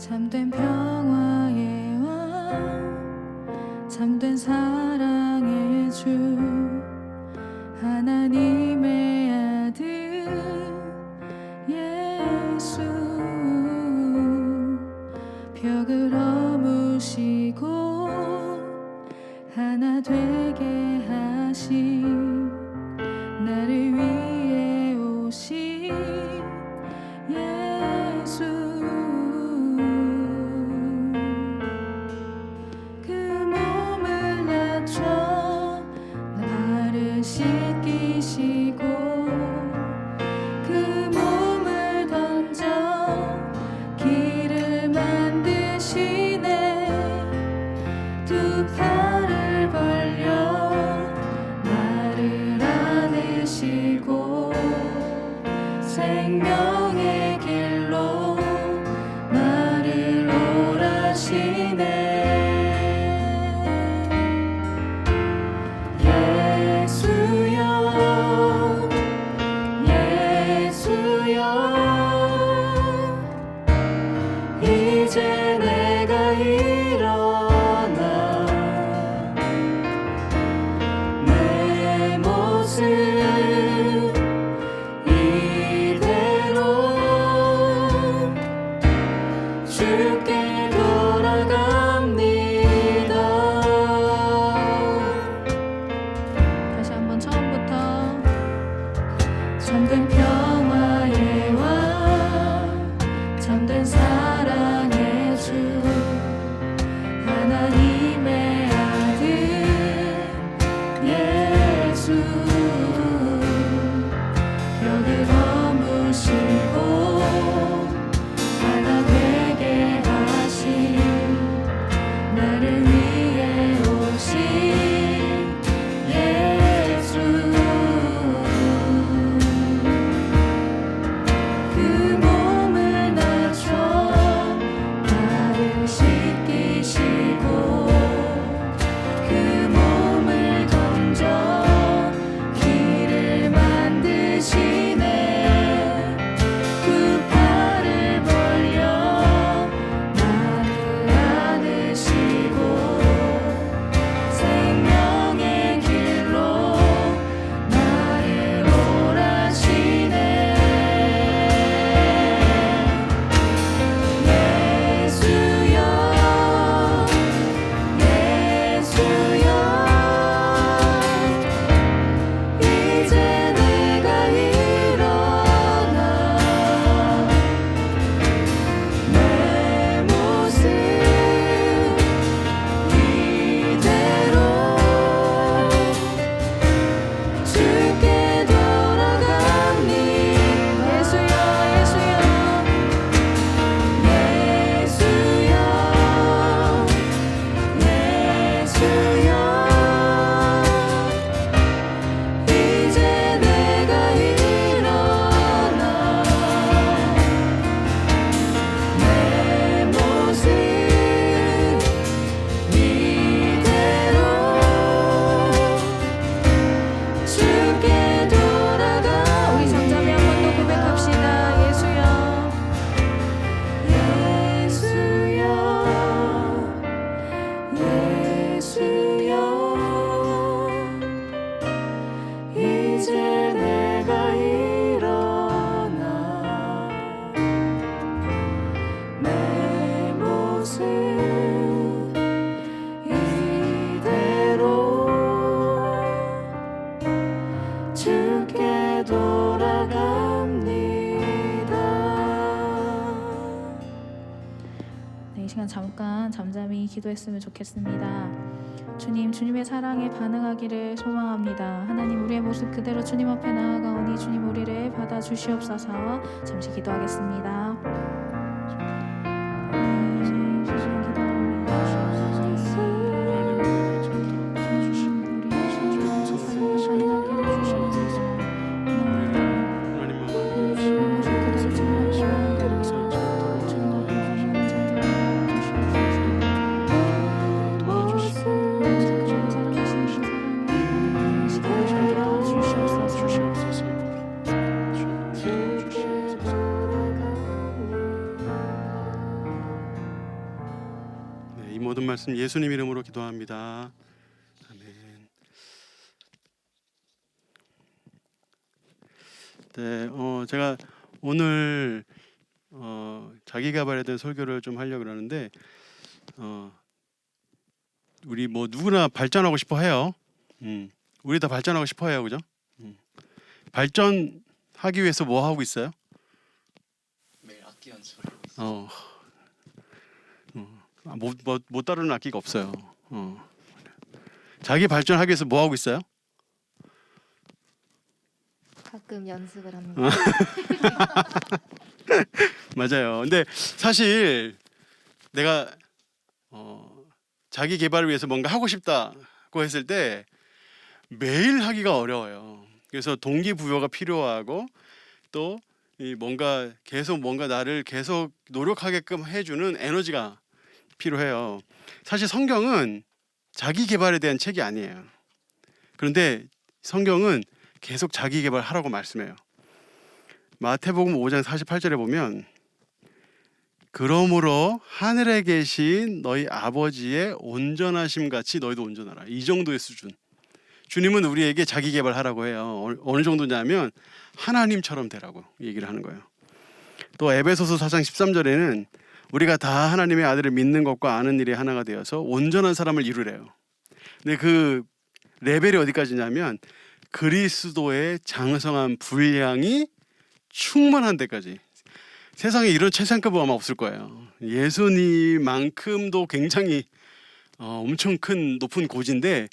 참된 평화의 왕, 참된 사랑의 주, 하나님의 아들 예수. 벽을 허무시고 하나 되게 하신, 나를 위해 오신 예수. 그 몸을 낮춰 나를 씻기시고, 그 몸을 던져 길을 만드시네. 두 팔을 벌려 나를 안으시고, 생명의 길로 나를 오라시네. 예수여, 예수여, 이제 내가 일어나 내 모습 이대로 주께 돌아갑니다. 다시 한번 처음부터. 참된 평화의 왕, 참된 사랑의 주, 하나님의 아들 예수. 벽을 허무시고 하나 되게 하신, 나를 위해 오신 예수. 그 몸을 낮춰 나를 씻기시고, 그 몸을 던져 길을 만드시네. 두 팔을 벌려 나를 안으시고, 생명의 길로 나를 오라시네. 예수여, 예수여, 이제 내가 일어나 내 모습 이대로 주께 돌아갑니다. 예수여, 예수여, 예수여, 예수여, 이제 내가 일어나 내 모습 이대로 주께 돌아가. 우리 잠잠히 한 번 더 고백합시다. 예수여, 예수여, 예수여, 이제 내가 일어나 내 모습 이대로 주께 돌아갑니다. 네, 이 시간 잠깐 잠잠히 기도했으면 좋겠습니다. 주님, 주님의 사랑에 반응하기를 소망합니다. 하나님, 우리의 모습 그대로 주님 앞에 나아가오니 주님 우리를 받아주시옵소서. 잠시 기도하겠습니다. 주시옵소서. 모든 말씀 예수님 이름으로 기도합니다. 아멘. 네, 제가 오늘 자기 개발에 대한 설교를 좀 하려고 그러는데 우리 뭐 누구나 발전하고 싶어 해요. 우리 다 발전하고 싶어 해요, 그죠? 발전하기 위해서 뭐 하고 있어요? 매일 악기 연습을 하고 어, 있어요. 못 다루는 악기가 없어요. 자기 발전하기 위해서 뭐 하고 있어요? 가끔 연습을 합니다. 맞아요. 근데 사실 내가 자기 개발을 위해서 뭔가 하고 싶다고 했을 때 매일 하기가 어려워요. 그래서 동기부여가 필요하고 또 이 뭔가 나를 계속 노력하게끔 해주는 에너지가 필요해요. 사실 성경은 자기 개발에 대한 책이 아니에요. 그런데 성경은 계속 자기 개발하라고 말씀해요. 마태복음 5장 48절에 보면 그러므로 하늘에 계신 너희 아버지의 온전하심 같이 너희도 온전하라. 이 정도의 수준. 주님은 우리에게 자기 개발하라고 해요. 어느 정도냐면 하나님처럼 되라고 얘기를 하는 거예요. 또 에베소서 4장 13절에는 우리가 다 하나님의 아들을 믿는 것과 아는 일이 하나가 되어서 온전한 사람을 이루래요. 근데 그 레벨이 어디까지냐면 그리스도의 장성한 분량이 충만한 데까지. 세상에 이런 최상급은 아마 없을 거예요. 예수님만큼도 굉장히 엄청 큰 높은 고지인데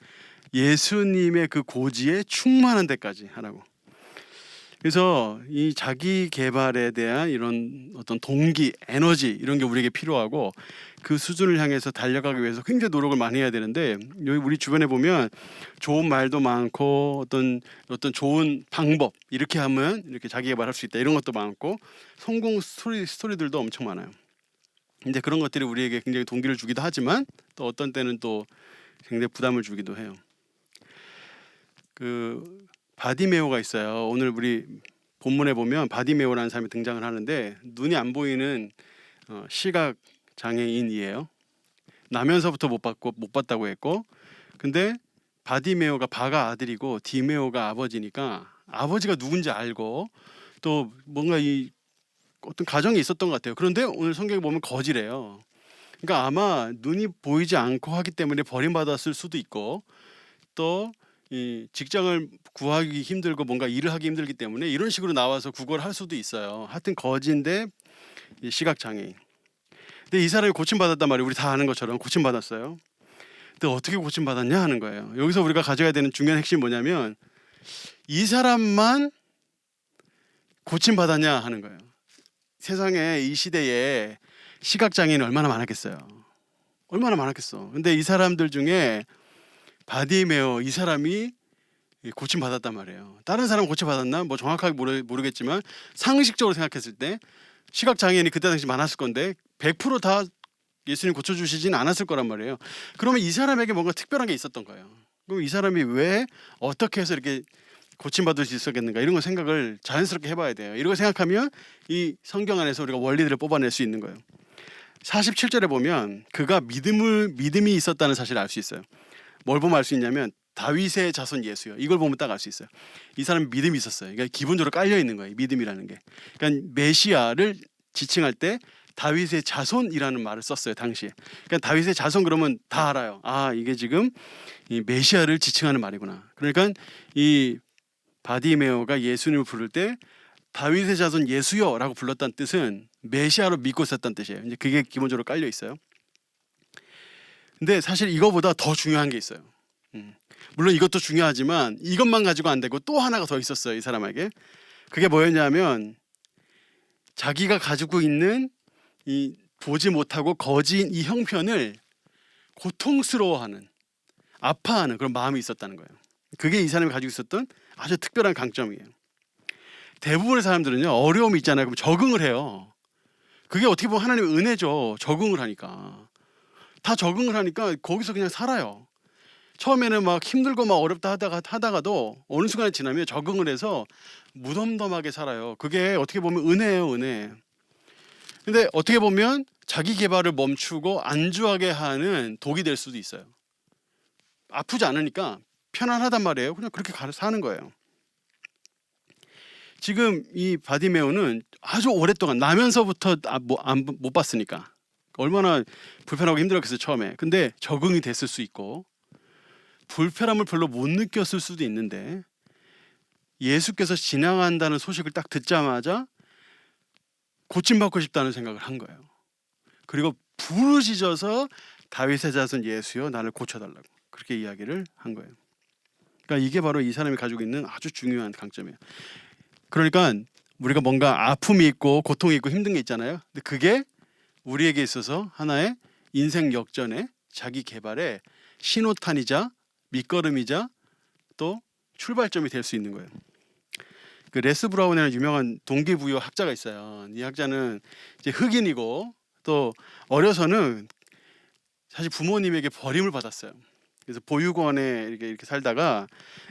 예수님의 그 고지에 충만한 데까지 하라고. 그래서 이 자기 개발에 대한 이런 어떤 동기, 에너지 이런 게 우리에게 필요하고 그 수준을 향해서 달려가기 위해서 굉장히 노력을 많이 해야 되는데 여기 우리 주변에 보면 좋은 말도 많고 어떤 좋은 방법 이렇게 하면 이렇게 자기 개발할 수 있다 이런 것도 많고 성공 스토리들도 엄청 많아요. 근데 그런 것들이 우리에게 굉장히 동기를 주기도 하지만 또 어떤 때는 또 굉장히 부담을 주기도 해요. 그 바디메오가 있어요. 오늘 우리 본문에 보면 바디메오라는 사람이 등장을 하는데 눈이 안 보이는 시각 장애인이에요. 나면서부터 못 봤다고 했고, 근데 바디메오가 바가 아들이고 디메오가 아버지니까 아버지가 누군지 알고 또 뭔가 이 어떤 가정이 있었던 것 같아요. 그런데 오늘 성경에 보면 거지래요. 그러니까 아마 눈이 보이지 않고 하기 때문에 버림받았을 수도 있고 또 이 직장을 구하기 힘들고 뭔가 일을 하기 힘들기 때문에 이런 식으로 나와서 구걸을 할 수도 있어요. 하여튼 거지인데 시각 장애인. 근데 이 사람이 고침받았단 말이에요. 우리 다 아는 것처럼 고침받았어요. 근데 어떻게 고침받았냐 하는 거예요. 여기서 우리가 가져야 되는 중요한 핵심이 뭐냐면 이 사람만 고침받았냐 하는 거예요. 세상에 이 시대에 시각 장애인이 얼마나 많았겠어요. 얼마나 많았겠어. 근데 이 사람들 중에 바디메어 이 사람이 고침 받았단 말이에요. 다른 사람 고침 받았나? 뭐 정확하게 모르겠지만 상식적으로 생각했을 때 시각 장애인이 그때 당시 많았을 건데 100%다 예수님 고쳐주시진 않았을 거란 말이에요. 그러면 이 사람에게 뭔가 특별한 게 있었던 거예요. 그럼 이 사람이 왜 어떻게 해서 이렇게 고침받을 수 있었겠는가 이런 거 생각을 자연스럽게 해봐야 돼요. 이런 거 생각하면 이 성경 안에서 우리가 원리들을 뽑아낼 수 있는 거예요. 47절에 보면 그가 믿음이 있었다는 사실을 알 수 있어요. 뭘 보면 알 수 있냐면 다윗의 자손 예수요. 이걸 보면 딱 알 수 있어요. 이 사람이 믿음이 있었어요. 그러니까 기본적으로 깔려 있는 거예요. 믿음이라는 게. 그러니까 메시아를 지칭할 때 다윗의 자손이라는 말을 썼어요. 당시에. 그러니까 다윗의 자손 그러면 다 알아요. 아 이게 지금 이 메시아를 지칭하는 말이구나. 그러니까 이 바디메오가 예수님을 부를 때 다윗의 자손 예수여라고 불렀다는 뜻은 메시아로 믿고 있었다는 뜻이에요. 이제 그게 기본적으로 깔려 있어요. 근데 사실 이거보다 더 중요한 게 있어요. 물론 이것도 중요하지만 이것만 가지고 안 되고 또 하나가 더 있었어요. 이 사람에게. 그게 뭐였냐면 자기가 가지고 있는 이 보지 못하고 거지인 이 형편을 고통스러워하는 아파하는 그런 마음이 있었다는 거예요. 그게 이 사람이 가지고 있었던 아주 특별한 강점이에요. 대부분의 사람들은요 어려움이 있잖아요. 그럼 적응을 해요. 그게 어떻게 보면 하나님의 은혜죠. 적응을 하니까. 다 적응을 하니까 거기서 그냥 살아요. 처음에는 막 힘들고 막 어렵다 하다가도 어느 순간에 지나면 적응을 해서 무덤덤하게 살아요. 그게 어떻게 보면 은혜예요, 은혜. 근데 어떻게 보면 자기 개발을 멈추고 안주하게 하는 독이 될 수도 있어요. 아프지 않으니까 편안하단 말이에요. 그냥 그렇게 사는 거예요. 지금 이 바디메오는 아주 오랫동안 나면서부터 못 봤으니까 얼마나 불편하고 힘들었겠어요 처음에. 근데 적응이 됐을 수 있고 불편함을 별로 못 느꼈을 수도 있는데 예수께서 지나간다는 소식을 딱 듣자마자 고침받고 싶다는 생각을 한 거예요. 그리고 부르짖어서 다윗의 자손 예수여 나를 고쳐달라고 그렇게 이야기를 한 거예요. 그러니까 이게 바로 이 사람이 가지고 있는 아주 중요한 강점이에요. 그러니까 우리가 뭔가 아픔이 있고 고통이 있고 힘든 게 있잖아요. 근데 그게 우리에게 있어서 하나의 인생 역전의 자기 개발의 신호탄이자 밑거름이자 또 출발점이 될 수 있는 거예요. 그 레스 브라운이라는 유명한 동기부여 학자가 있어요. 이 학자는 이제 흑인이고 또 어려서는 사실 부모님에게 버림을 받았어요. 그래서 보육원에 이렇게 살다가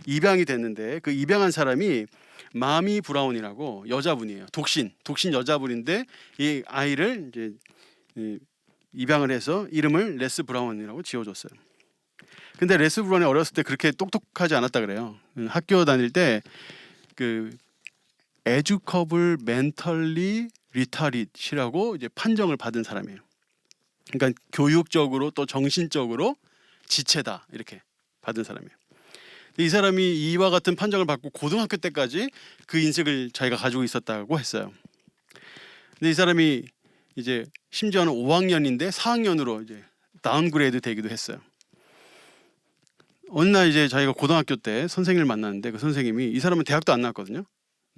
입양이 됐는데 그 입양한 사람이 마미 브라운이라고 여자분이에요. 독신 여자분인데 이 아이를 이제 입양을 해서 이름을 레스 브라운이라고 지어줬어요. 근데 레스 브라운이 어렸을 때 그렇게 똑똑하지 않았다 그래요. 학교 다닐 때 그 에듀커블 멘털리 리타릿이라고 이제 판정을 받은 사람이에요. 그러니까 교육적으로 또 정신적으로 지체다 이렇게 받은 사람이에요. 이 사람이 이와 같은 판정을 받고 고등학교 때까지 그 인식을 자기가 가지고 있었다고 했어요. 근데 이 사람이 이제 심지어는 5학년인데 4학년으로 이제 다운그레이드 되기도 했어요. 어느 날 이제 자기가 고등학교 때 선생님을 만났는데 그 선생님이 이 사람은 대학도 안 나왔거든요.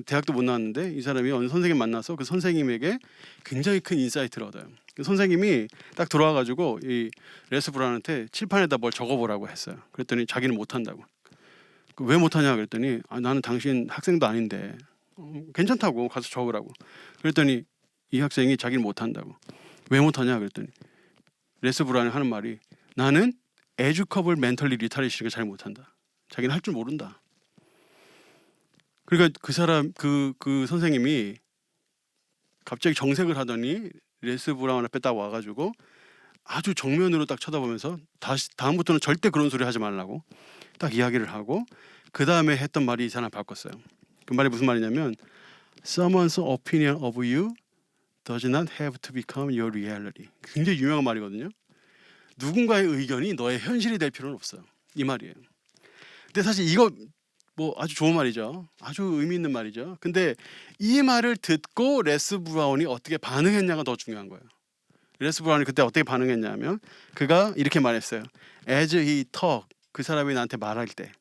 대학도 못 나왔는데 이 사람이 어느 선생님 만나서 그 선생님에게 굉장히 큰 인사이트를 얻어요. 그 선생님이 딱 들어와가지고 이 레스 브라운한테 칠판에다 뭘 적어보라고 했어요. 그랬더니 자기는 못한다고. 왜 못하냐 그랬더니 나는 당신 학생도 아닌데 괜찮다고 가서 적으라고. 그랬더니 이 학생이 자기는 못한다고. 왜 못하냐 그랬더니 레스 브라운이 하는 말이 나는 에듀커블 멘털리 리타리시를 잘 못한다. 자기는 할 줄 모른다. 그러니까 그 사람 그 선생님이 갑자기 정색을 하더니 레스 브라운 앞에 딱 와가지고 아주 정면으로 딱 쳐다보면서 다음부터는 절대 그런 소리 하지 말라고 딱 이야기를 하고 그 다음에 했던 말이 이 사람 바꿨어요. 그 말이 무슨 말이냐면 Someone's opinion of you does not have to become your reality. 굉장히 유명한 말이거든요. 누군가의 의견이 너의 현실이 될 필요는 없어요. 이 말이에요. 근데 사실 이거 뭐 아주 좋은 말이죠. 아주 의미 있는 말이죠. 근데 이 말을 듣고 레스 브라운이 어떻게 반응했냐가 더 중요한 거예요. 레스 브라운이 그때 어떻게 반응했냐면 그가 이렇게 말했어요. As he talked, 그 사람이 나한테 말할 때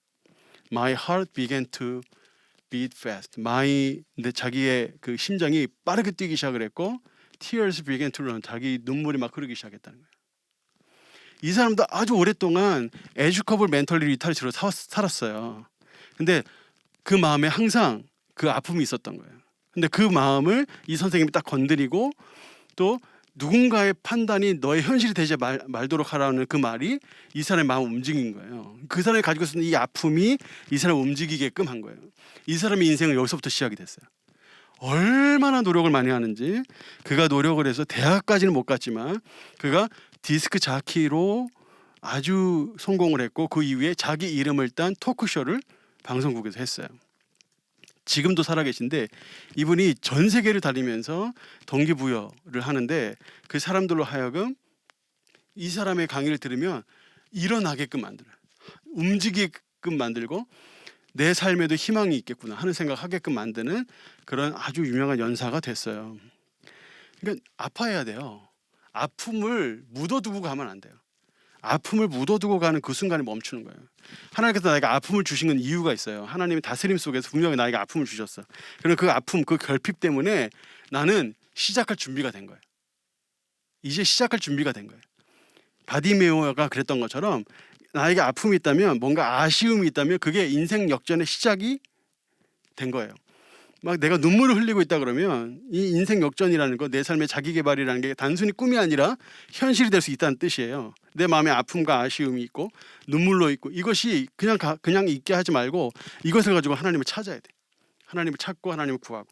My heart began to beat fast. 근데 자기의 그 심장이 빠르게 뛰기 시작을 했고 Tears began to run. 자기 눈물이 막 흐르기 시작했다는 거예요. 이 사람도 아주 오랫동안 에듀커블 멘털리 리타리티로 살았어요. 근데 그 마음에 항상 그 아픔이 있었던 거예요. 근데 그 마음을 이 선생님이 딱 건드리고 또 누군가의 판단이 너의 현실이 되지 말도록 하라는 그 말이 이 사람의 마음을 움직인 거예요. 그 사람이 가지고 있었던 이 아픔이 이 사람을 움직이게끔 한 거예요. 이 사람의 인생은 여기서부터 시작이 됐어요. 얼마나 노력을 많이 하는지 그가 노력을 해서 대학까지는 못 갔지만 그가 디스크 자키로 아주 성공을 했고 그 이후에 자기 이름을 딴 토크쇼를 방송국에서 했어요. 지금도 살아계신데 이분이 전 세계를 다니면서 동기부여를 하는데 그 사람들로 하여금 이 사람의 강의를 들으면 일어나게끔 만들어요. 움직이게끔 만들고 내 삶에도 희망이 있겠구나 하는 생각하게끔 만드는 그런 아주 유명한 연사가 됐어요. 그러니까 아파해야 돼요. 아픔을 묻어두고 가면 안 돼요. 아픔을 묻어두고 가는 그 순간에 멈추는 거예요. 하나님께서 나에게 아픔을 주신 건 이유가 있어요. 하나님의 다스림 속에서 분명히 나에게 아픔을 주셨어. 그럼 그 아픔, 그 결핍 때문에 나는 시작할 준비가 된 거예요. 이제 시작할 준비가 된 거예요. 바디메오가 그랬던 것처럼 나에게 아픔이 있다면 뭔가 아쉬움이 있다면 그게 인생 역전의 시작이 된 거예요. 막 내가 눈물을 흘리고 있다 그러면 이 인생 역전이라는 거, 내 삶의 자기 개발이라는 게 단순히 꿈이 아니라 현실이 될 수 있다는 뜻이에요. 내 마음에 아픔과 아쉬움이 있고 눈물로 있고 이것이 그냥 있게 하지 말고 이것을 가지고 하나님을 찾아야 돼. 하나님을 찾고 하나님을 구하고.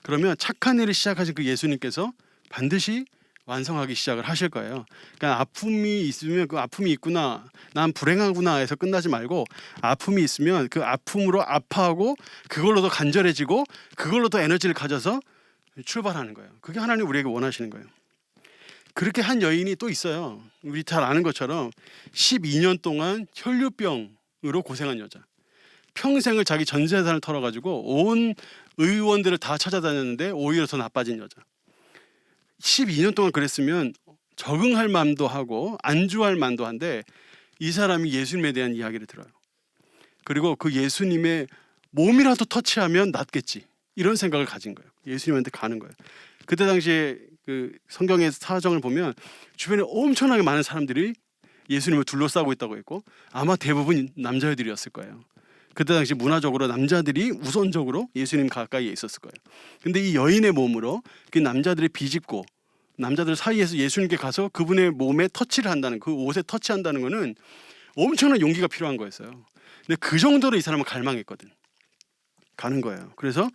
그러면 착한 일을 시작하신 그 예수님께서 반드시 완성하기 시작을 하실 거예요. 그러니까 아픔이 있으면 그 아픔이 있구나, 난 불행하구나 해서 끝나지 말고 아픔이 있으면 그 아픔으로 아파하고 그걸로 더 간절해지고 그걸로 더 에너지를 가져서 출발하는 거예요. 그게 하나님 우리에게 원하시는 거예요. 그렇게 한 여인이 또 있어요. 우리 잘 아는 것처럼 12년 동안 혈류병으로 고생한 여자. 평생을 자기 전 재산을 털어가지고 온 의원들을 다 찾아다녔는데 오히려 더 나빠진 여자. 12년 동안 그랬으면 적응할 만도 하고 안주할 만도 한데 이 사람이 예수님에 대한 이야기를 들어요. 그리고 그 예수님의 몸이라도 터치하면 낫겠지, 이런 생각을 가진 거예요. 예수님한테 가는 거예요. 그때 당시에 그 성경의 사정을 보면 주변에 엄청나게 많은 사람들이 예수님을 둘러싸고 있다고 했고 아마 대부분 남자들이었을 거예요. 그때 당시 문화적으로 남자들이 우선적으로 예수님 가까이에 있었을 거예요. 근데 이 여인의 몸으로 그 남자들이 비집고 남자들 사이에서 예수님께 가서 그분의 몸에 터치를 한다는, 그 옷에 터치한다는 거는 엄청난 용기가 필요한 거였어요. 근데 그 정도로 이 사람은 갈망했거든. 가는 거예요. 그래서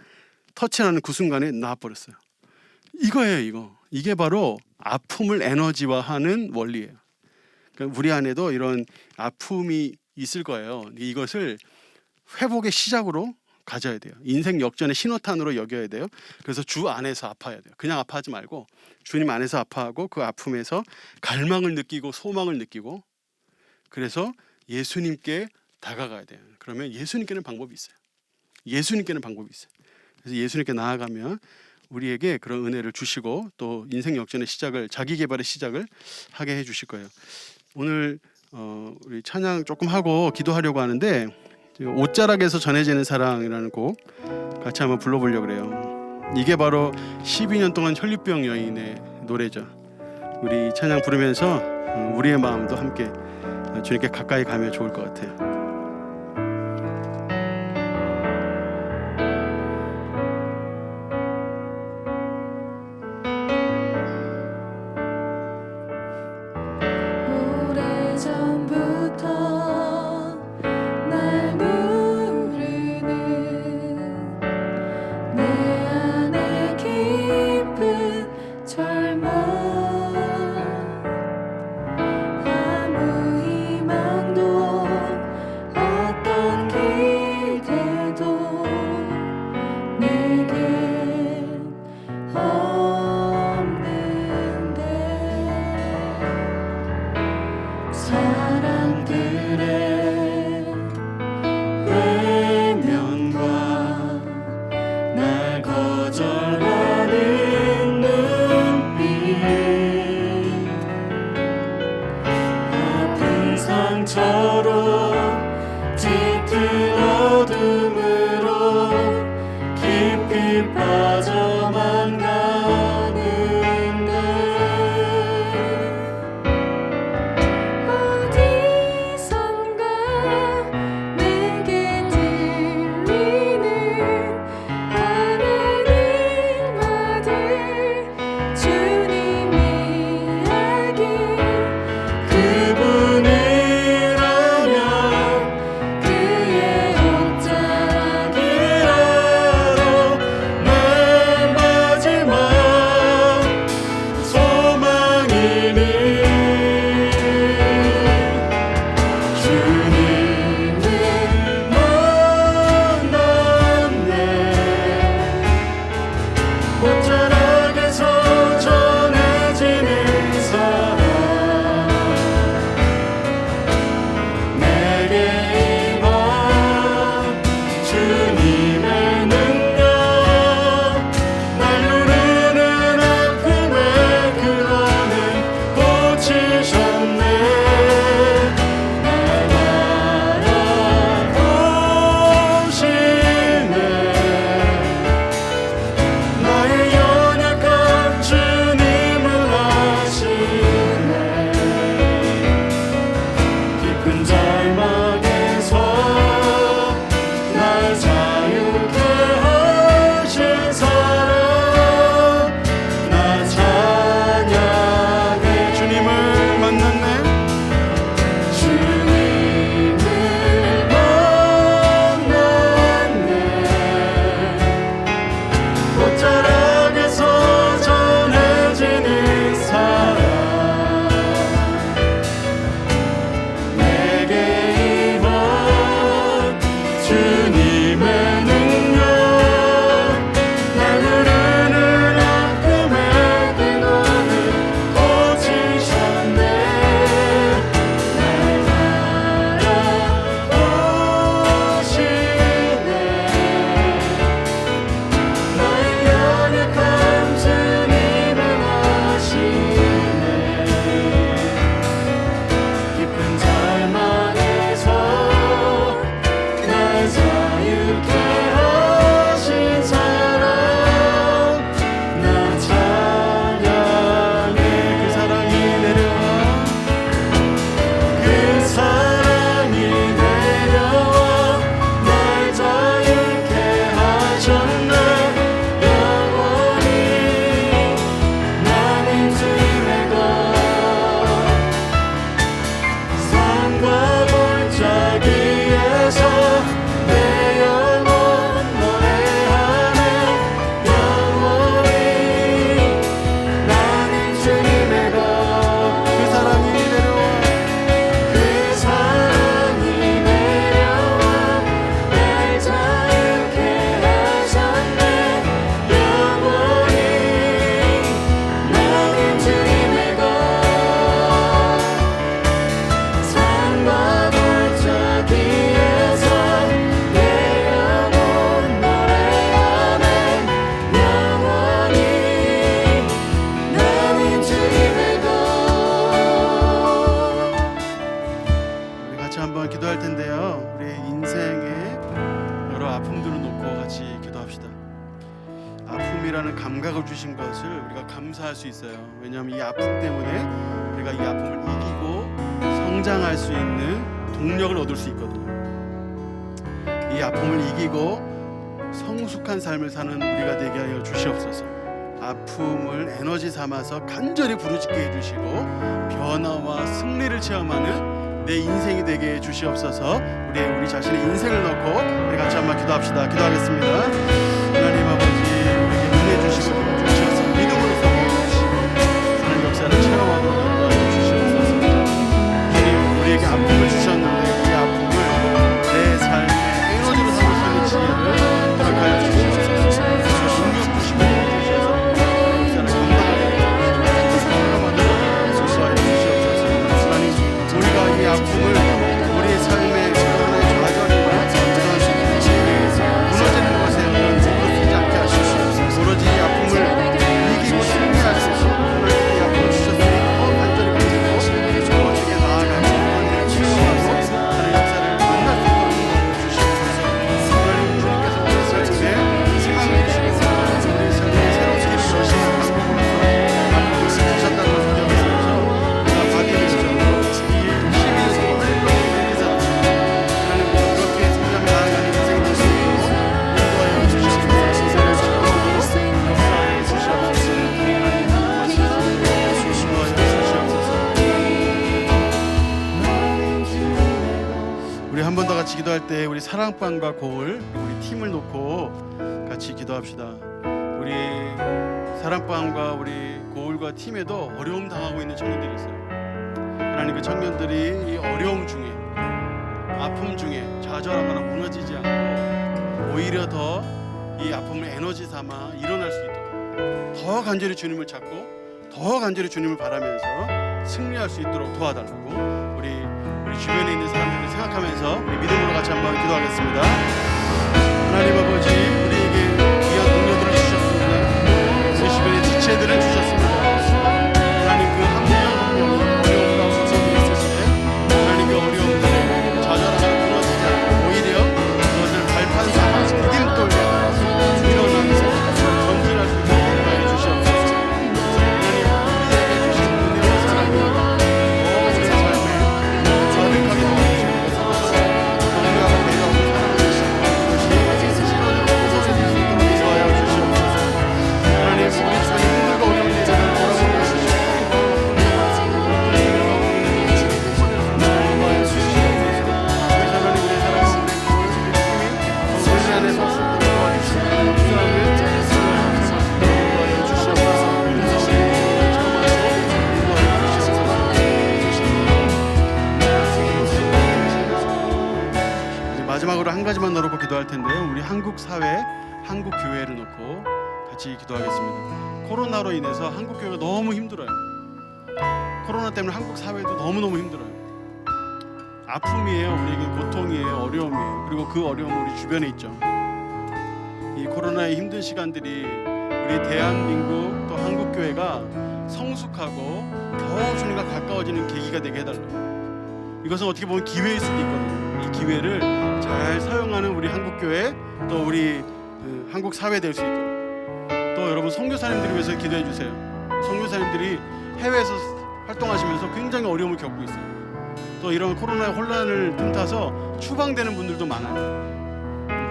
터치하는 그 순간에 나와버렸어요. 이거예요, 이거. 이게 바로 아픔을 에너지화하는 원리예요. 그러니까 우리 안에도 이런 아픔이 있을 거예요. 이것을 회복의 시작으로 가져야 돼요. 인생 역전의 신호탄으로 여겨야 돼요. 그래서 주 안에서 아파야 돼요. 그냥 아파하지 말고 주님 안에서 아파하고 그 아픔에서 갈망을 느끼고 소망을 느끼고, 그래서 예수님께 다가가야 돼요. 그러면 예수님께는 방법이 있어요. 예수님께는 방법이 있어요. 그래서 예수님께 나아가면 우리에게 그런 은혜를 주시고 또 인생 역전의 시작을, 자기 개발의 시작을 하게 해주실 거예요. 오늘 우리 찬양 조금 하고 기도하려고 하는데, 옷자락에서 전해지는 사랑이라는 곡 같이 한번 불러보려고 그래요. 이게 바로 12년 동안 혈류병 여인의 노래죠. 우리 찬양 부르면서 우리의 마음도 함께 주님께 가까이 가면 좋을 것 같아요. 아무 희망도 것을 우리가 감사할 수 있어요. 왜냐하면 이 아픔 때문에 우리가 이 아픔을 이기고 성장할 수 있는 동력을 얻을 수 있거든요. 이 아픔을 이기고 성숙한 삶을 사는 우리가 되게 하여 주시옵소서. 아픔을 에너지 삼아서 간절히 부르짖게 해주시고 변화와 승리를 체험하는 내 인생이 되게 해 주시옵소서. 우리 자신의 인생을 놓고 우리 같이 한번 기도합시다. 기도하겠습니다. 하나님 아버지, 우리에게 은혜 주시고 힘 주셔서 믿음으로 섬겨주시고 하나님 역사를 체험하도록 인도하여 주시옵소서. 주님, 우리에게 아픔을 주셨는데 이 아픔을 내 삶의 에너지로 삼을 수 있는 지혜를 허락하여 주시옵소서. 능력 주시고 힘 주셔서 역사를 감당하게 해주시옵소서. 인도하여 주시옵소서. 하나님, 우리가 이 아픔을 우리의 삶의 하나의 좌절이나 무너지는 것에 무너지지 않게 하시옵소서. 오로지 이 아픔을 이기고 승리할 수 있도록 하나님 이 아픔을 주셨으니 더 간절히 부르짖고 오로지게 나아가고 하나님을 치유하고 하나님의 역사를 만날 수 있도록 주시옵소서. 하나님, 주님께서 우리 삶에 희망을 주시고 우리 삶에 새로운 길을 여시는 방법으로서 아픔을 주셨다는 것을 기억하면서 우리가 받은 일적으로 이 12년 동안 하나님 그렇게 성장해 나아가는 인생을 볼 수 있도록 인도하여 주시옵소서. 인생을 축복으로 역사해 주시옵소서. 인도하여 주시옵소서. 우리 한 번 더 같이 기도할 때 우리 사랑방과 고을 우리 팀을 놓고 같이 기도합시다. 우리 사랑방과 우리 고을과 팀에도 어려움 당하고 있는 청년들이 있어요. 하나님, 그 청년들이 이 어려움 중에 아픔 중에 좌절하거나 무너지지 않고 오히려 더 이 아픔을 에너지 삼아 일어날 수 있도록 더 간절히 주님을 찾고 더 간절히 주님을 바라면서 승리할 수 있도록 도와달라고 우리 주변에 있는 사람들을 생각하면서 우리 믿음으로 같이 한번 기도하겠습니다. 하나님 아버지, 우리에게 귀한 동료들을 주셨습니다. 우리 주변에 지체들을 주셨습니다. 하나님, 그 한 명 한 명이 어려운 가운데 있을 때 하나님 그 어려움들에 좌절하거나 무너지지 않고 오히려 그것을 발판 삼아 디딤돌로 일어나면서 전진할 수 있도록 인도하여 주시옵소서. 하나님, 우리에게 주신 은혜와 사랑이 우리의 삶에 가득하게 도와주시옵소서. 동료하고 배려하고 사랑해주시고 그것이 실어져 구속이 될 수 있도록 인도하여 주시옵소서. 하나님, 우리 주변에 힘들고 어려운 일들을 돌아보게 해주시고 마지막으로 한 가지만 넣어놓고 기도할 텐데요. 우리 한국 사회, 한국 교회를 놓고 같이 기도하겠습니다. 코로나로 인해서 한국 교회가 너무 힘들어요. 코로나 때문에 한국 사회도 너무너무 힘들어요. 아픔이에요. 우리에게 고통이에요. 어려움이에요. 그리고 그 어려움은 우리 주변에 있죠. 이 코로나의 힘든 시간들이 우리 대한민국 또 한국 교회가 성숙하고 더 주님과 가까워지는 계기가 되게 해달라고. 이것은 어떻게 보면 기회일 수도 있거든요. 이 기회를 잘 사용하는 우리 한국 교회 또 우리 한국 사회 될 수 있도록 또 여러분 선교사님들을 위해서 기도해 주세요. 선교사님들이 해외에서 활동하시면서 굉장히 어려움을 겪고 있어요. 또 이런 코로나의 혼란을 틈타서 추방되는 분들도 많아요.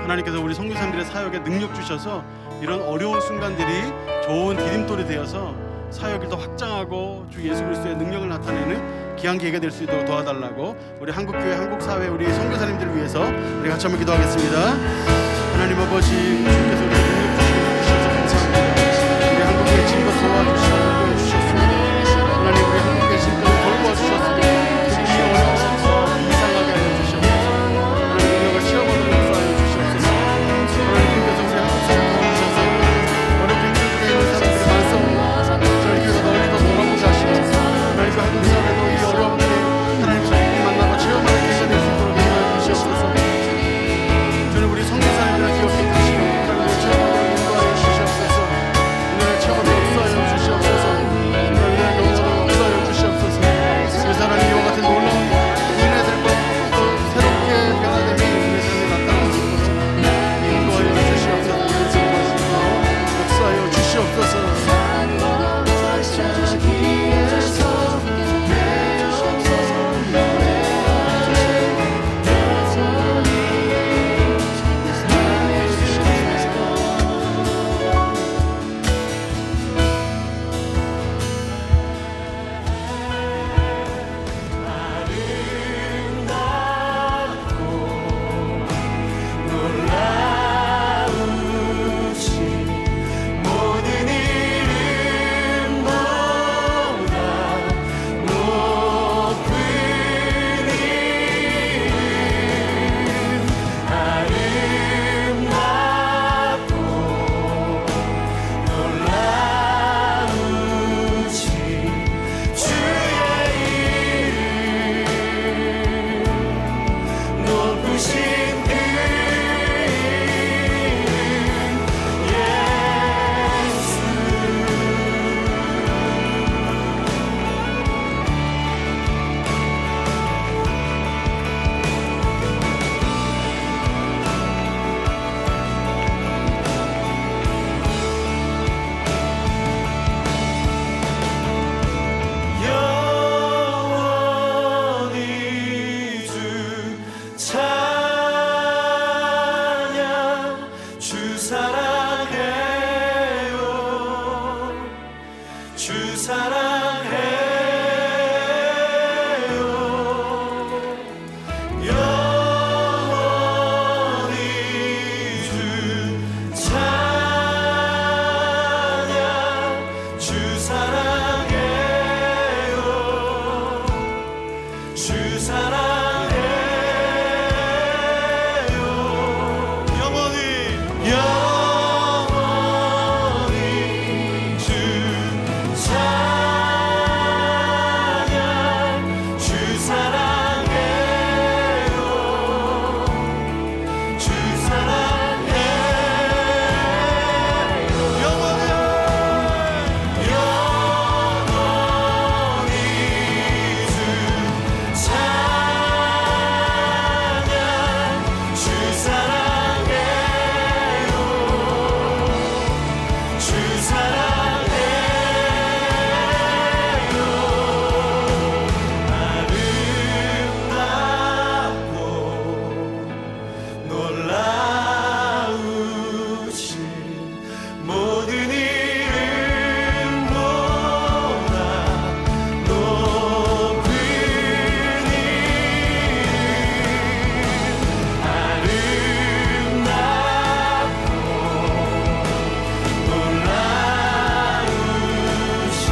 하나님께서 우리 선교사님들의 사역에 능력 주셔서 이런 어려운 순간들이 좋은 디딤돌이 되어서 사역을 더 확장하고 주 예수 그리스도의 능력을 나타내는 귀한 계기가 될 수 있도록 도와달라고 우리 한국교회, 한국사회, 우리 선교사님들을 위해서 우리 같이 한번 기도하겠습니다. 하나님 아버지, 주께서 우리 능력 주셔서 감사합니다. 우리 한국교회 친구 도와주시고 인도해 주셨습니다. 하나님, 우리 한국교회 친구 돌보아주셨습니다. 이 어려움을 이상하게 알려주시옵소서. 하나님, 능력을 시험으로 역사하여 주시옵소서. 하나님께서 우리 한국사회 도와주셔서 어렵게 힘들게 있는 사람들이 많습니다. 저희 교회가 널리 더 돌아보게 하시고 하나님, 그 한국사회도 이 어려움들이 하나님 주님 만나고 체험하는 계기가 될 수 있도록 인도해 주시옵소서. 주님, 우리 선교사님들을 기억해 주시고 하나님의 체험으로 인도하여 주시옵소서. 오늘 체험을 역사하여 주시옵소서. 주 사랑해요. 영원히 주 찬양. 주 사랑해요. 주 사랑해요. 영원히 주 찬양. 주 사랑해요. 주 사랑해요. 영원히 주 찬양. 주 사랑해요. 주 사랑해요. 아름답고 놀라우신 모든 이름보다 높은 이름. 아름답고 놀라우신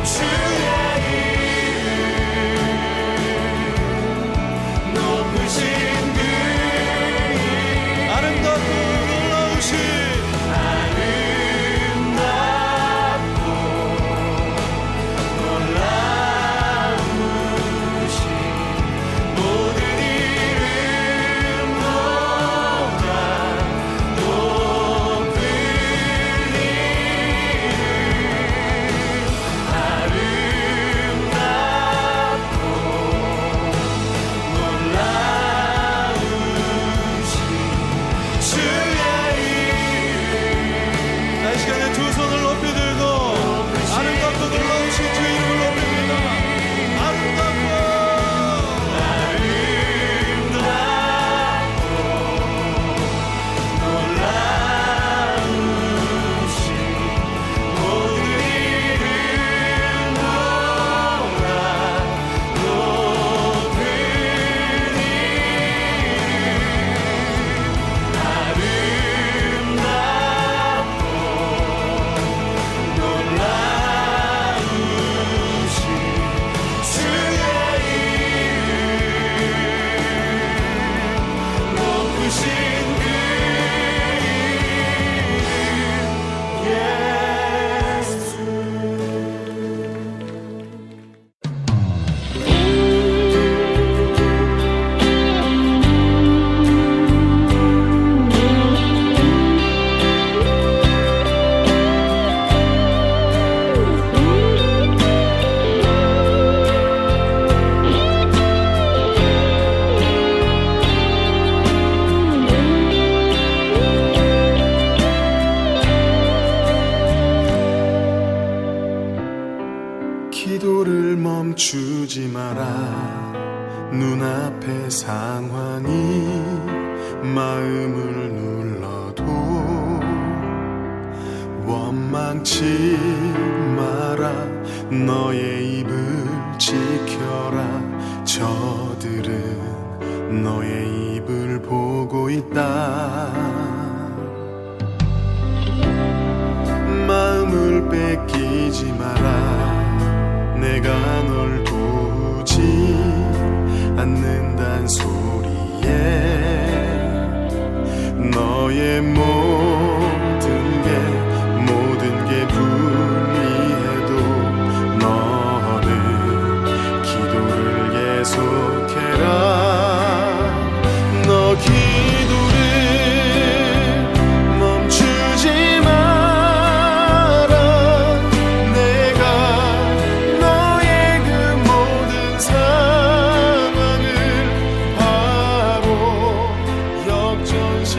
주의 이름. 높으신 그 이름. 아름답고 놀라우신 아름답고 놀라우신 모든 이름보다 높은 이름. 아름답고 놀라우신 주의 이름. 이 시간에 두 손을 높이 들고 아름답고 놀라우신 주 이름을 높입니다. 아름답고 놀라우신 모든 이름보다 높은 이름. 아름답고 놀라우신 주의 이름. 높으신 그 이름 예수. 기도를 멈추지 마라. 눈앞의 상황이 마음을 눌러도 원망치 마라. 너의 입을 지켜라. 저들은 너의 입을 보고 있다. 마음을 뺏기지 마라. 내가 널 도우지 않는단 소리에 너의 모든 게 불리해도 너는 기도를 계속해라. 너 기도를 멈추지 마라. 내가 너의 그 모든 상황을 바로 역전시